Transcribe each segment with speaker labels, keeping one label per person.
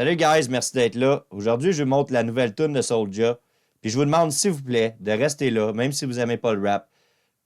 Speaker 1: Salut guys, merci d'être là. Aujourd'hui, je vous montre la nouvelle tune de Soulja. Puis je vous demande, s'il vous plaît, de rester là, même si vous aimez pas le rap,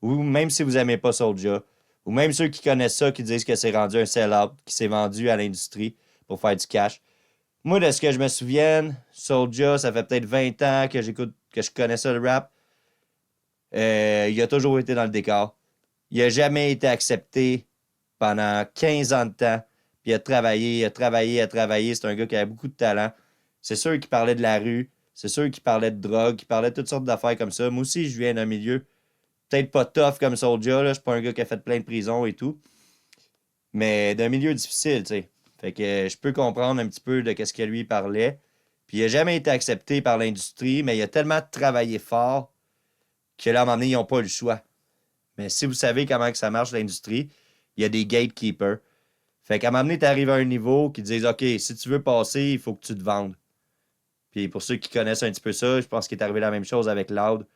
Speaker 1: ou même si vous aimez pas Soulja, ou même ceux qui connaissent ça, qui disent que c'est rendu un sell-out, qui s'est vendu à l'industrie pour faire du cash. Moi, de ce que je me souvienne, Soulja, ça fait peut-être 20 ans que j'écoute, que je connais ça le rap. Il a toujours été dans le décor. Il a jamais été accepté pendant 15 ans de temps. Puis il a travaillé, il a travaillé, il a travaillé. C'est un gars qui avait beaucoup de talent. C'est sûr qu'il parlait de la rue. C'est sûr qu'il parlait de drogue, qu'il parlait de toutes sortes d'affaires comme ça. Moi aussi, je viens d'un milieu peut-être pas tough comme Soulja. Je suis pas un gars qui a fait plein de prisons et tout. Mais d'un milieu difficile, tu sais. Fait que je peux comprendre un petit peu de ce que lui parlait. Puis il a jamais été accepté par l'industrie, mais il a tellement travaillé fort que là, à un moment donné, ils n'ont pas le choix. Mais si vous savez comment que ça marche l'industrie, il y a des gatekeepers. Fait qu'à un moment donné, tu arrives à un niveau qui disent OK, si tu veux passer, il faut que tu te vendes. Puis pour ceux qui connaissent un petit peu ça, je pense qu'il est arrivé la même chose avec Loud,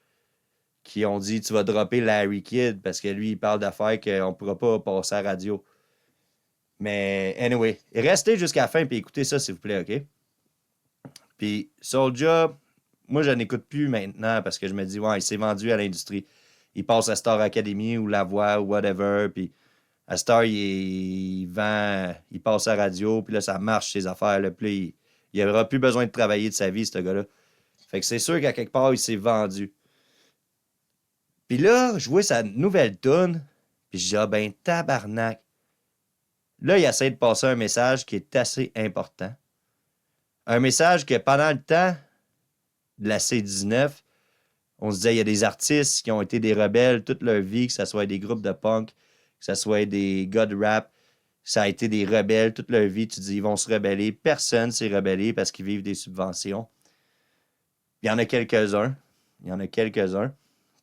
Speaker 1: qui ont dit tu vas dropper Larry Kidd parce que lui, il parle d'affaires qu'on ne pourra pas passer à la radio. Mais anyway, restez jusqu'à la fin et écoutez ça, s'il vous plaît, OK? Puis Soulja, moi, je n'écoute plus maintenant parce que je me dis, ouais, il s'est vendu à l'industrie. Il passe à Star Academy ou La Voix ou whatever, puis à Star, il vend, il passe à la radio, puis là, ça marche, ses affaires, là, puis il n'aura plus besoin de travailler de sa vie, ce gars-là. Fait que c'est sûr qu'à quelque part, il s'est vendu. Puis là, je vois sa nouvelle tune, puis je dis, ah ben, tabarnak. Là, il essaie de passer un message qui est assez important. Un message que pendant le temps de la C19, on se disait, il y a des artistes qui ont été des rebelles toute leur vie, que ce soit des groupes de punk, que ce soit des gars de rap, ça a été des rebelles toute leur vie. Tu dis, ils vont se rebeller. Personne s'est rebellé parce qu'ils vivent des subventions. Il y en a quelques-uns. Il y en a quelques-uns.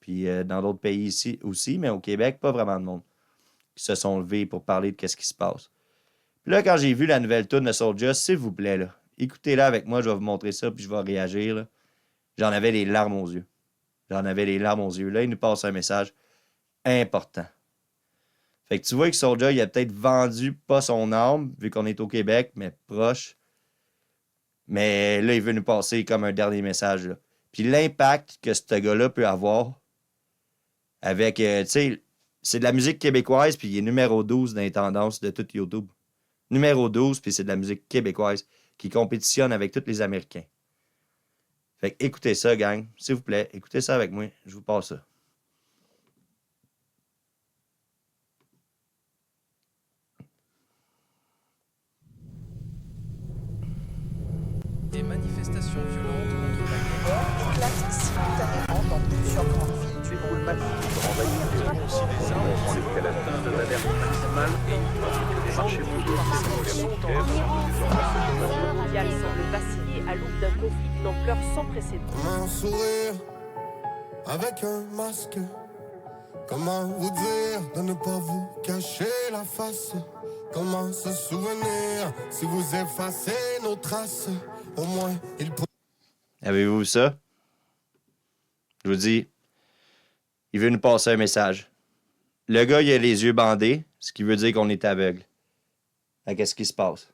Speaker 1: Puis dans d'autres pays ici aussi, mais au Québec, pas vraiment de monde qui se sont levés pour parler de ce qui se passe. Puis là, quand j'ai vu la nouvelle tune de Soulja, s'il vous plaît, là, écoutez-la avec moi, je vais vous montrer ça, puis je vais réagir. Là. J'en avais les larmes aux yeux. J'en avais les larmes aux yeux. Là, il nous passe un message important. Fait que tu vois que Soulja, il a peut-être vendu pas son âme, vu qu'on est au Québec, mais proche. Mais là, il veut nous passer comme un dernier message. Là. Puis l'impact que ce gars-là peut avoir avec, tu sais, c'est de la musique québécoise, puis il est numéro 12 dans les tendances de tout YouTube. Numéro 12, puis c'est de la musique québécoise qui compétitionne avec tous les Américains. Fait que écoutez ça, gang. S'il vous plaît, écoutez ça avec moi. Je vous passe ça.
Speaker 2: Des manifestations violentes contre la guerre.
Speaker 3: Éclate simultanément dans plusieurs grandes villes du monde.
Speaker 2: Aussi des armes pour les combattants de l'alerte maximale et une preuve que les marchés mondiaux
Speaker 4: mondial semble vaciller à l'aube d'un conflit d'une ampleur sans précédent.
Speaker 5: Comment sourire avec un masque? Comment vous dire de ne pas vous cacher la face? Comment se souvenir si vous effacez nos traces? Au moins, il peut...
Speaker 1: Avez-vous vu ça? Je vous dis, il veut nous passer un message. Le gars, il a les yeux bandés, ce qui veut dire qu'on est aveugle. Qu'est-ce qui se passe?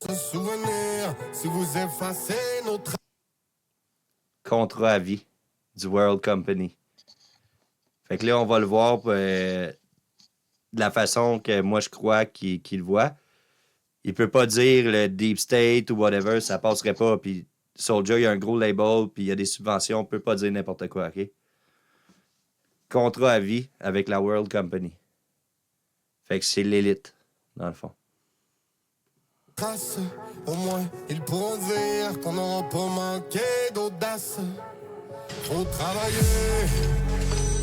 Speaker 5: Se souvenir si vous effacez nos traces.
Speaker 1: Contrat à vie du World Company. Fait que là, on va le voir de la façon que moi je crois qu'il le voit. Il peut pas dire le Deep State ou whatever, ça passerait pas. Puis Soulja, il y a un gros label, puis il y a des subventions, on peut pas dire n'importe quoi, OK? Contrat à vie avec la World Company. Fait que c'est l'élite, dans le fond.
Speaker 5: Traces. Au moins, ils pourront dire qu'on n'aura pas manqué d'audace. Faut travailler,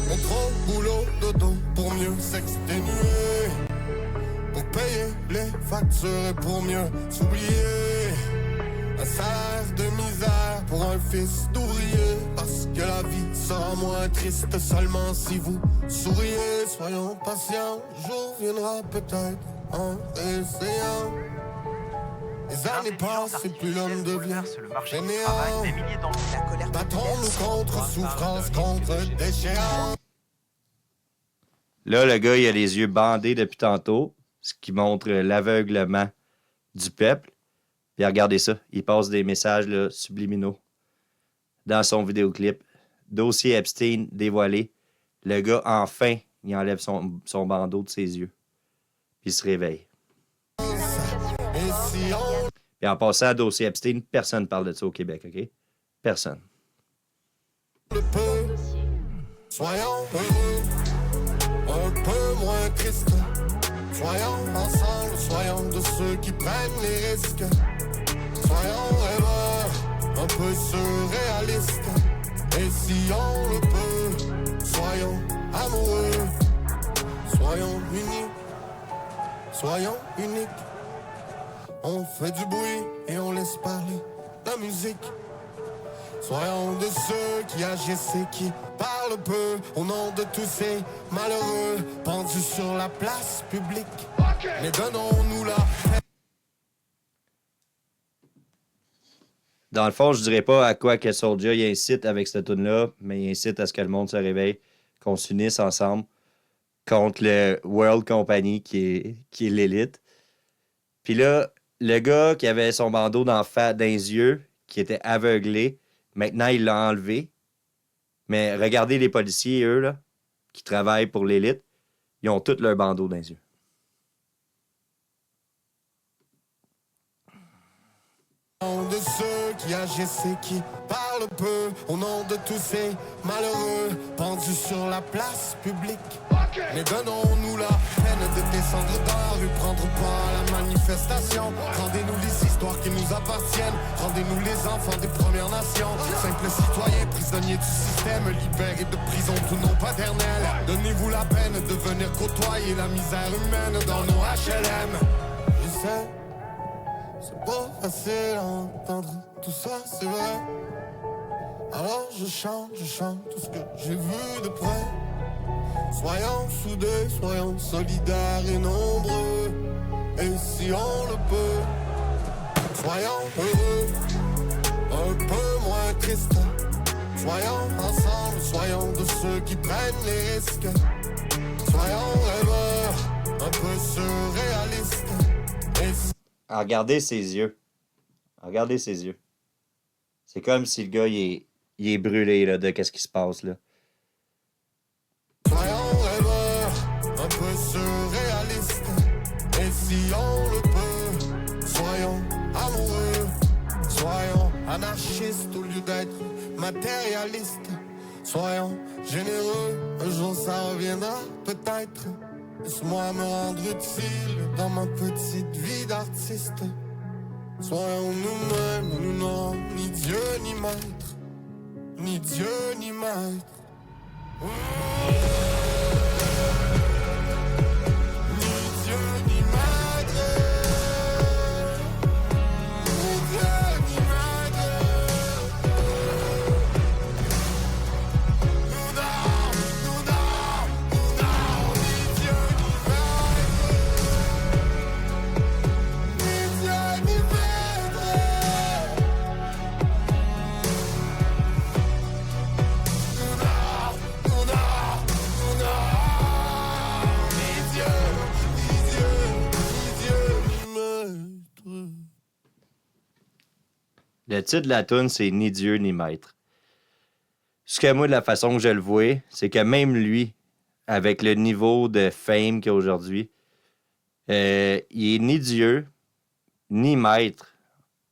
Speaker 5: mais trop boulot dodo pour mieux s'exténuer. Pour payer les factures et pour mieux s'oublier. Un salaire de misère pour un fils d'ouvrier. Parce que la vie sera moins triste seulement si vous souriez. Soyons patients, le jour viendra peut-être en essayant. Les années passent et plus l'homme devient fainéant. Battons-nous contre souffrance, contre déchéance.
Speaker 1: Là, le gars, il a les yeux bandés depuis tantôt, ce qui montre l'aveuglement du peuple. Puis regardez ça. Il passe des messages là, subliminaux dans son vidéoclip. Dossier Epstein dévoilé. Le gars, enfin, il enlève son bandeau de ses yeux. Puis il se réveille.
Speaker 5: Et si on
Speaker 1: Puis en passant à dossier Epstein, personne ne parle de ça au Québec, OK? Personne.
Speaker 5: le peut, soyons heureux, un peu moins tristes. Soyons ensemble, soyons de ceux qui prennent les risques. Soyons rêveurs, un peu surréalistes. Et si on le peut, soyons amoureux, soyons unis, soyons uniques. On fait du bruit et on laisse parler la musique. Soyons de ceux qui agissent et qui parlent peu au nom de tous ces malheureux pendus sur la place publique. Mais donnons-nous la paix.
Speaker 1: Dans le fond, je dirais pas à quoi que Soulja il incite avec cette tune-là, mais il incite à ce que le monde se réveille, qu'on s'unisse ensemble contre le World Company qui est l'élite. Puis là, le gars qui avait son bandeau dans les yeux, qui était aveuglé, maintenant il l'a enlevé. Mais regardez les policiers, eux, là, qui travaillent pour l'élite, ils ont tous leur bandeau dans les yeux.
Speaker 5: De ceux qui agissent et qui parlent peu au nom de tous ces malheureux pendus sur la place publique. Mais donnons-nous la peine de descendre dans la rue, prendre part à la manifestation. Rendez-nous les histoires qui nous appartiennent, rendez-nous les enfants des Premières Nations. Simples citoyens, prisonniers du système, libérés de prison tous nos paternels. Donnez-vous la peine de venir côtoyer la misère humaine dans nos HLM. Je sais, c'est pas facile à entendre tout ça, c'est vrai. Alors je chante tout ce que j'ai vu de près. Soyons soudés, soyons solidaires et nombreux. Et si on le peut, soyons heureux, un peu moins tristes. Soyons ensemble, soyons de ceux qui prennent les risques. Soyons rêveurs, un peu surréalistes. Et si
Speaker 1: Regardez ses yeux. Regardez ses yeux. C'est comme si le gars, il est brûlé là, de qu'est-ce qui se passe, là.
Speaker 5: soyons rêveurs, un peu surréalistes. Et si on le peut, soyons amoureux, soyons anarchistes au lieu d'être matérialistes. Soyons généreux, un jour ça reviendra peut-être. Laisse-moi me rendre utile dans ma petite vie d'artiste. Soyons nous-mêmes, nous n'avons ni Dieu ni maître, ni Dieu ni maître. Ni Dieu ni maître, ni Dieu ni maître. Nous n'avons, ni Dieu ni maître, ni Dieu ni maître.
Speaker 1: Le titre de la tune, c'est Ni Dieu ni Maître. Ce que moi, de la façon que je le vois, c'est que même lui, avec le niveau de fame qu'il a aujourd'hui, il est ni Dieu, ni Maître.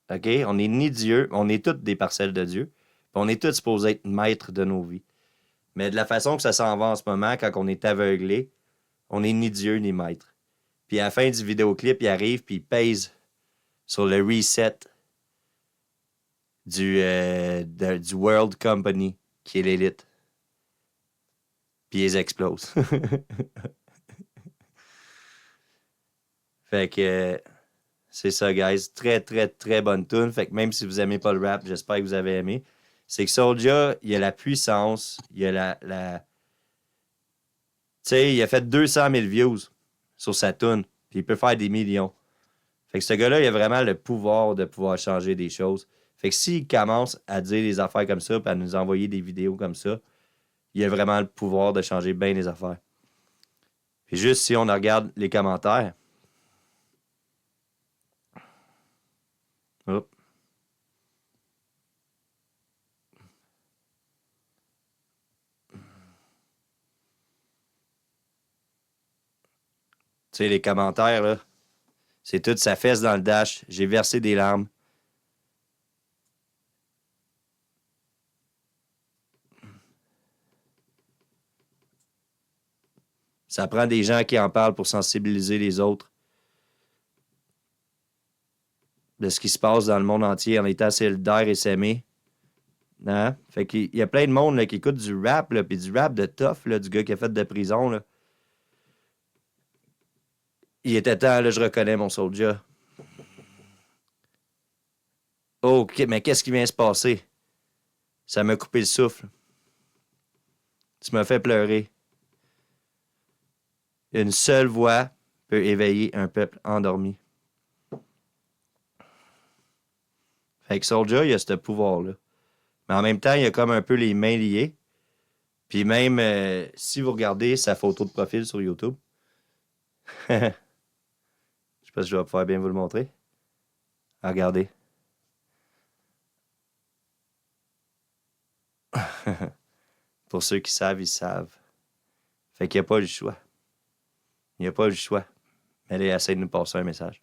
Speaker 1: OK? On est ni Dieu, on est toutes des parcelles de Dieu. Puis on est tous supposés être maîtres de nos vies. Mais de la façon que ça s'en va en ce moment, quand on est aveuglé, on est ni Dieu ni Maître. Puis à la fin du vidéoclip, il arrive puis il pèse sur le reset du World Company, qui est l'élite. Puis ils explosent. Fait que c'est ça, guys. Très, très, très bonne tune. Fait que même si vous aimez pas le rap, j'espère que vous avez aimé. C'est que Soulja, il a la puissance, il a la... Tu sais, il a fait 200 000 views sur sa tune, puis il peut faire des millions. Fait que ce gars-là, il a vraiment le pouvoir de pouvoir changer des choses. Fait que s'il commence à dire des affaires comme ça, puis à nous envoyer des vidéos comme ça, il a vraiment le pouvoir de changer bien les affaires. Puis juste si on regarde les commentaires, Hop. Tu sais, les commentaires, là, c'est toute sa fesse dans le dash. J'ai versé des larmes. Ça prend des gens qui en parlent pour sensibiliser les autres de ce qui se passe dans le monde entier en étant solidaire et s'aimer. Hein? Fait qu'il y a plein de monde là, qui écoute du rap, là, puis du rap de tough, là, du gars qui a fait de prison. Là. Il était temps, là, je reconnais mon soldier. Oh, mais qu'est-ce qui vient se passer? Ça m'a coupé le souffle. Tu m'as fait pleurer. Une seule voix peut éveiller un peuple endormi. Fait que Soulja, il a ce pouvoir-là. Mais en même temps, il a comme un peu les mains liées. Puis même, si vous regardez sa photo de profil sur YouTube, je sais pas si je vais pouvoir bien vous le montrer. Regardez. Pour ceux qui savent, ils savent. Fait qu'il n'y a pas le choix. Il n'y a pas le choix. Mais elle essaie de nous passer un message.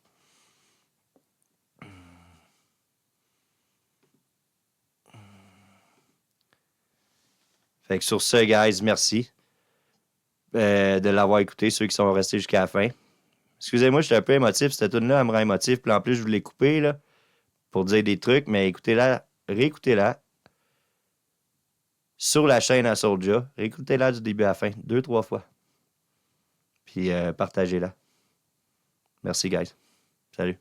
Speaker 1: Fait que sur ce, guys, merci de l'avoir écouté, ceux qui sont restés jusqu'à la fin. Excusez-moi, j'étais un peu émotif. Cette tune-là, elle me rend émotif. Puis en plus, je voulais couper là, pour dire des trucs, mais écoutez-la, réécoutez-la. Sur la chaîne à Soulja. Réécoutez-la du début à la fin, 2-3 fois. Puis partagez-la. Merci, guys. Salut.